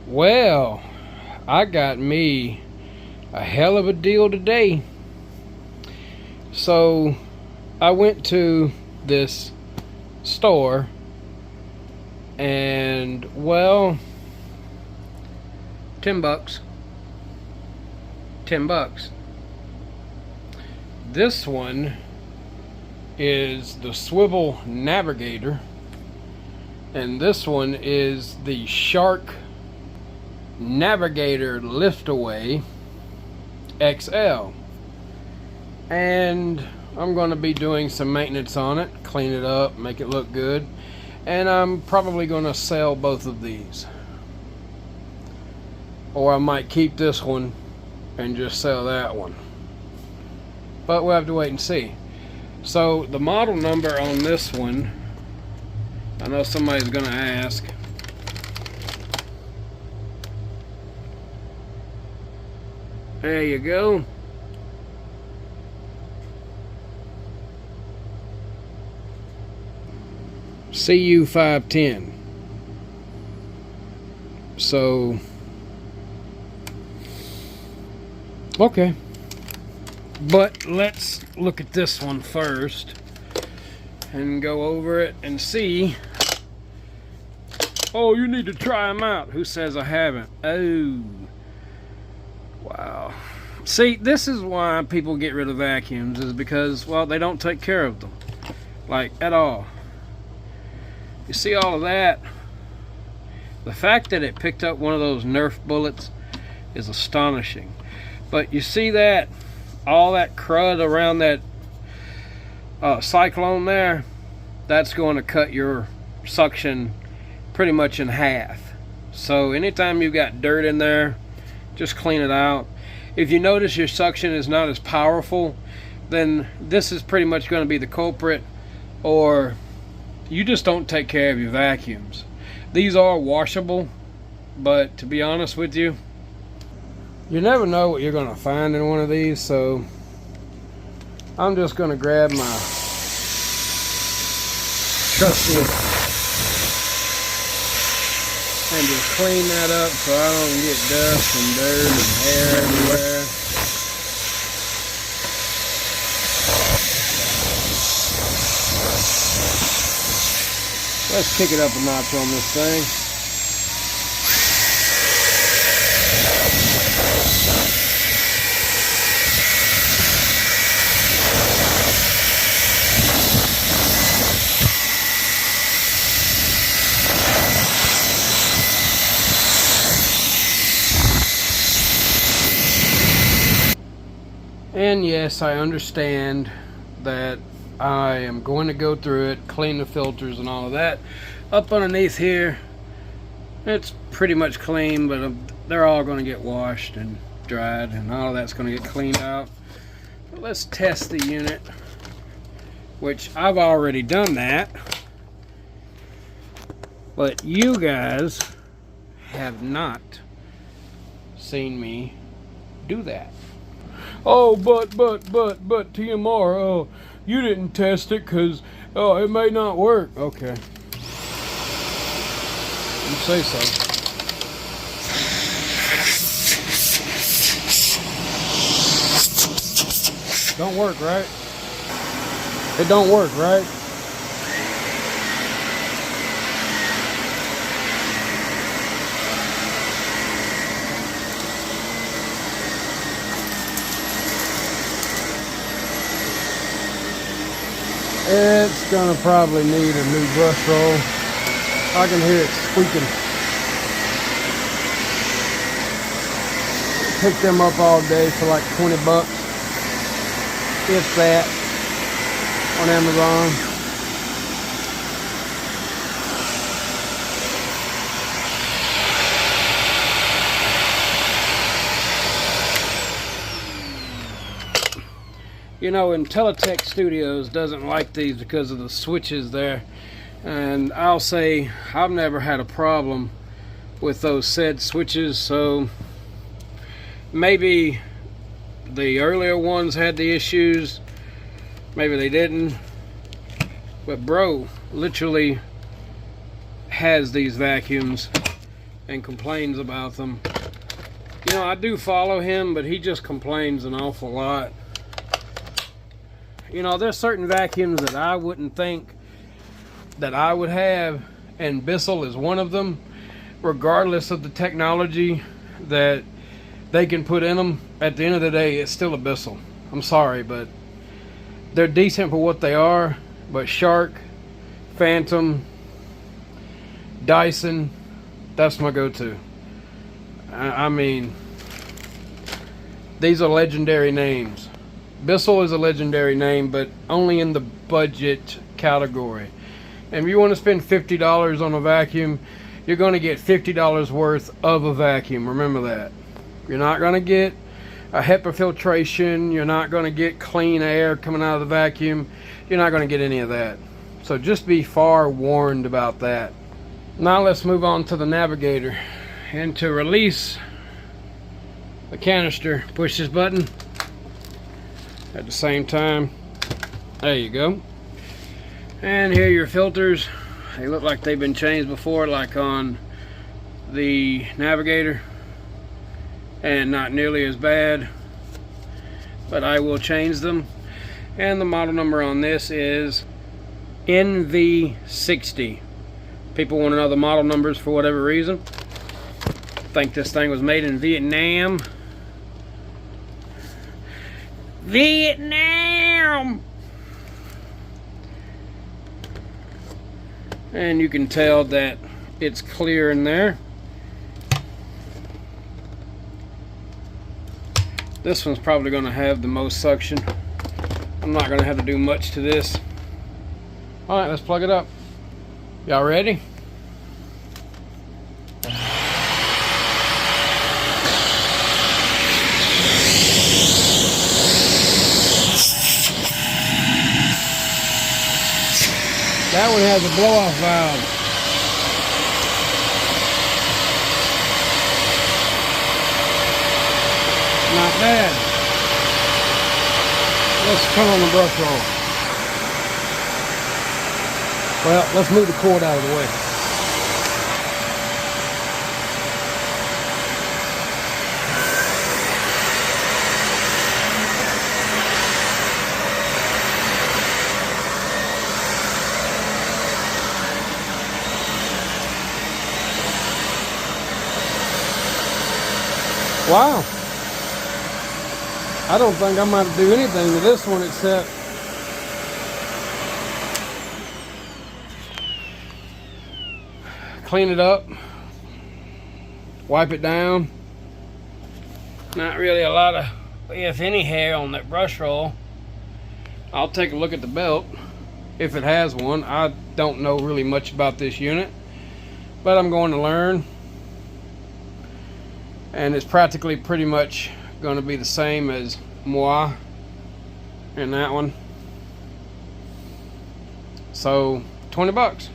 Well, I got me a hell of a deal today. So I went to this store and, well, $10. $10. This one is the swivel navigator, and this one is the Shark Navigator Liftaway XL. And I'm going to be doing some maintenance on it, clean it up, make it look good, and I'm probably going to sell both of these, or I might keep this one and just sell that one, but we'll have to wait and see. So the model number on this one, I know somebody's going to ask. There you go. CU510. So, okay. But let's look at this one first and go over it and see. Oh, you need to try them out. Who says I haven't? Oh. Wow. See, this is why people get rid of vacuums, is because, well, they don't take care of them. Like, at all. You see all of that? The fact that it picked up one of those Nerf bullets is astonishing. But you see that? All that crud around that cyclone there, that's going to cut your suction pretty much in half. So anytime you've got dirt in there, just clean it out. If you notice your suction is not as powerful, then this is pretty much going to be the culprit, or you just don't take care of your vacuums. These are washable, but to be honest with you, you never know what you're going to find in one of these, so I'm just going to grab my trusty and just clean that up so I don't get dust and dirt and hair everywhere. Let's kick it up a notch on this thing. And yes, I understand that I am going to go through it, clean the filters and all of that. Up underneath here, it's pretty much clean, but they're all going to get washed and dried, and all of that's going to get cleaned out. But let's test the unit, which I've already done that. But you guys have not seen me do that. Oh, but TMR, oh, you didn't test it because, oh, it may not work. Okay. You say so. Don't work, right? It don't work, right? It's gonna probably need a new brush roll. I can hear it squeaking. Picked them up all day for like 20 bucks. If that, on Amazon. You know, Intelitech Studios doesn't like these because of the switches there, and I'll say I've never had a problem with those said switches, so maybe the earlier ones had the issues, maybe they didn't, but bro literally has these vacuums and complains about them. You know, I do follow him, but he just complains an awful lot. You know, there's certain vacuums that I wouldn't think that I would have, and Bissell is one of them. Regardless of the technology that they can put in them, at the end of the day, it's still a Bissell. I'm sorry, but they're decent for what they are. But Shark, Phantom, Dyson, that's my go-to. I mean, these are legendary names. Bissell is a legendary name, but only in the budget category. And if you want to spend $50 on a vacuum, you're going to get $50 worth of a vacuum. Remember that. You're not going to get a HEPA filtration. You're not going to get clean air coming out of the vacuum. You're not going to get any of that. So just be forewarned about that. Now let's move on to the navigator. And to release the canister, push this button. At the same time, there you go. And here are your filters. They look like they've been changed before, like on the navigator, and not nearly as bad, but I will change them. And the model number on this is NV60. People want to know the model numbers for whatever reason. I think this thing was made in Vietnam. Vietnam! And you can tell that it's clear in there. This one's probably going to have the most suction. I'm not going to have to do much to this. Alright, let's plug it up. Y'all ready? That one has a blow-off valve. Not bad. Let's turn on the brush roll. Well, let's move the cord out of the way. Wow. I don't think I'm going to do anything to this one except clean it up, wipe it down. Not really a lot of, if any, hair on that brush roll. I'll take a look at the belt if it has one. I don't know really much about this unit, but I'm going to learn. And it's practically pretty much going to be the same as moi in that one. So 20 bucks.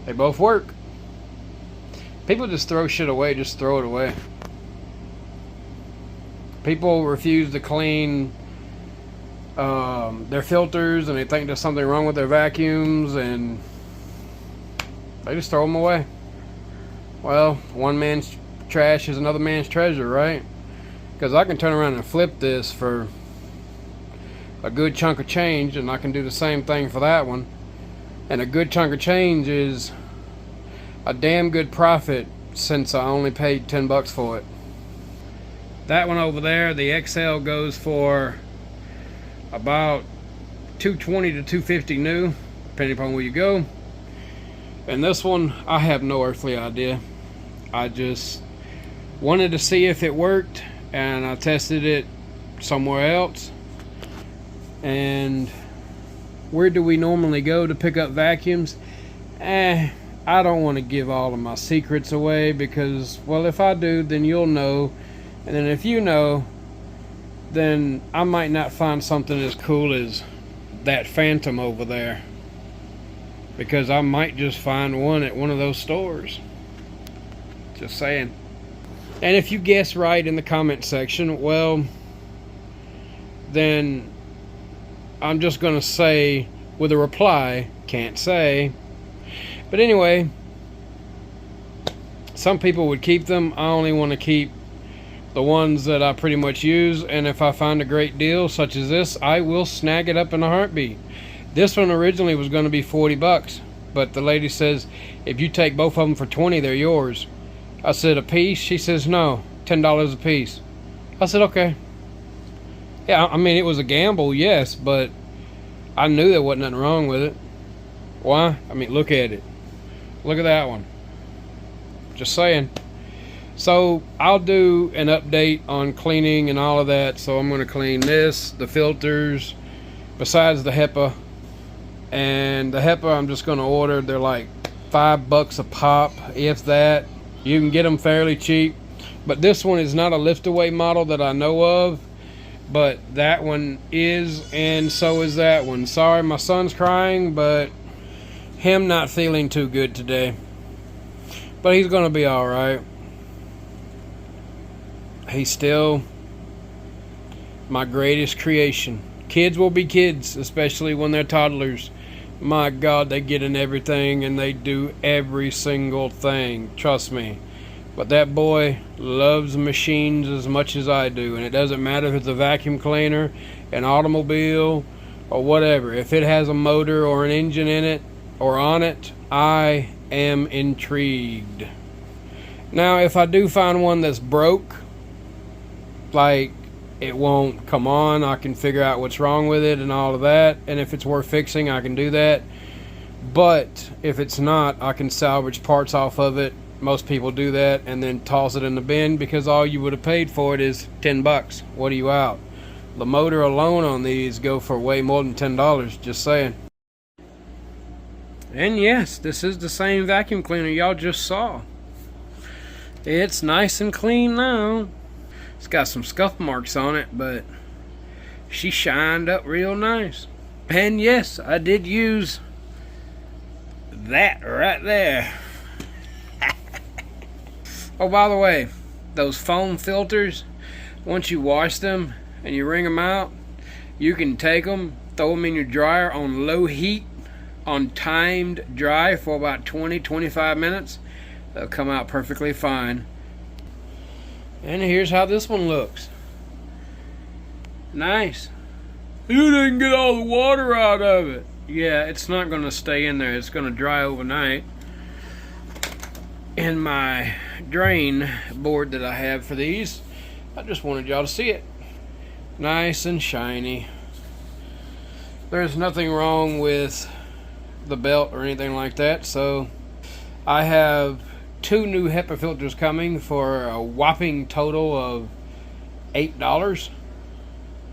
They both work. People just throw shit away, just throw it away. People refuse to clean their filters, and they think there's something wrong with their vacuums, and they just throw them away. Well, one man's trash is another man's treasure, right? Because I can turn around and flip this for a good chunk of change, and I can do the same thing for that one. And a good chunk of change is a damn good profit, since I only paid 10 bucks for it. That one over there, the XL, goes for about $220 to $250 new, depending upon where you go. And this one, I have no earthly idea. I just wanted to see if it worked, and I tested it somewhere else. And where do we normally go to pick up vacuums? I don't want to give all of my secrets away, because, well, if I do, then you'll know. And then if you know, then I might not find something as cool as that Phantom over there, because I might just find one at one of those stores. Just saying. And if you guess right in the comment section, well, then I'm just going to say with a reply, can't say, But anyway, some people would keep them. I only want to keep the ones that I pretty much use, and if I find a great deal such as this, I will snag it up in a heartbeat. This one originally was going to be 40 bucks, but the lady says if you take both of them for 20, they're yours. I said, a piece? She says no, $10 a piece. I said okay. Yeah, I mean, it was a gamble, yes, but I knew there wasn't nothing wrong with it. Why? I mean, look at it. Look at that one. Just saying. So I'll do an update on cleaning and all of that. So I'm going to clean this, the filters, besides the HEPA. And the HEPA I'm just going to order. They're like $5 a pop, if that. You can get them fairly cheap. But this one is not a lift-away model that I know of. But that one is, and so is that one. Sorry, my son's crying, but him not feeling too good today. But he's going to be all right. He's still my greatest creation. Kids will be kids, especially when they're toddlers. My God, they get in everything and they do every single thing. Trust me. But that boy loves machines as much as I do. And it doesn't matter if it's a vacuum cleaner, an automobile, or whatever. If it has a motor or an engine in it or on it, I am intrigued. Now, if I do find one that's broke, like it won't come on, I can figure out what's wrong with it and all of that, and if it's worth fixing, I can do that. But if it's not, I can salvage parts off of it. Most people do that and then toss it in the bin, because all you would have paid for it is $10. What are you out? The motor alone on these go for way more than $10, just saying. And yes, this is the same vacuum cleaner y'all just saw. It's nice and clean now. It's got some scuff marks on it, but she shined up real nice. And yes, I did use that right there. Oh, by the way, those foam filters, once you wash them and you wring them out, you can take them, throw them in your dryer on low heat, on timed dry for about 20-25 minutes. They'll come out perfectly fine. And here's how this one looks. Nice. You didn't get all the water out of it. Yeah, it's not going to stay in there. It's going to dry overnight. In my drain board that I have for these, I just wanted y'all to see it. Nice and shiny. There's nothing wrong with the belt or anything like that. So I have 2 new HEPA filters coming for a whopping total of $8.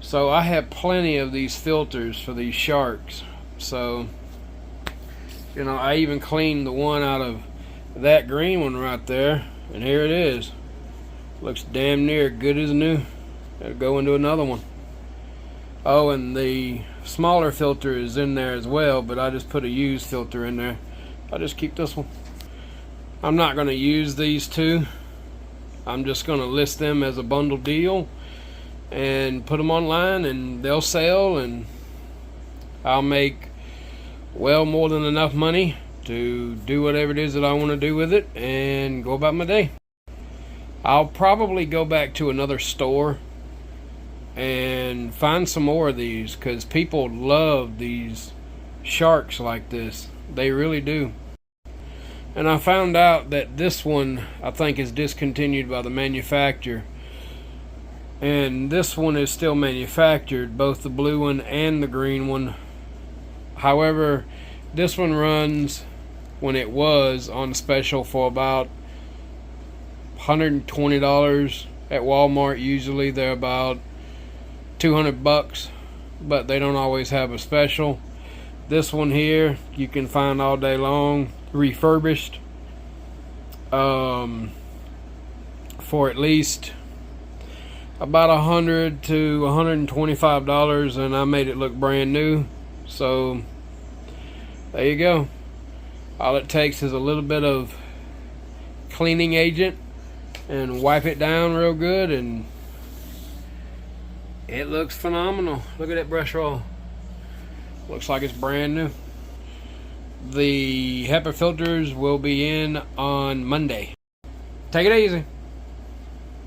So I have plenty of these filters for these sharks. So, you know, I even cleaned the one out of that green one right there, and here it is. Looks damn near good as new. It'll go into another one. Oh, and the smaller filter is in there as well, but I just put a used filter in there. I'll just keep this one. I'm not going to use these 2. I'm just going to list them as a bundle deal and put them online, and they'll sell, and I'll make well more than enough money to do whatever it is that I want to do with it and go about my day. I'll probably go back to another store and find some more of these, because people love these sharks like this. They really do. And I found out that this one, I think, is discontinued by the manufacturer. And this one is still manufactured, both the blue one and the green one. However, this one runs, when it was on special, for about $120 at Walmart. Usually they're about $200, but they don't always have a special. This one here you can find all day long, refurbished, for at least about $100 to $125, and I made it look brand new. So there you go. All it takes is a little bit of cleaning agent and wipe it down real good, and it looks phenomenal. Look at that brush roll. Looks like it's brand new. The HEPA filters will be in on Monday. Take it easy.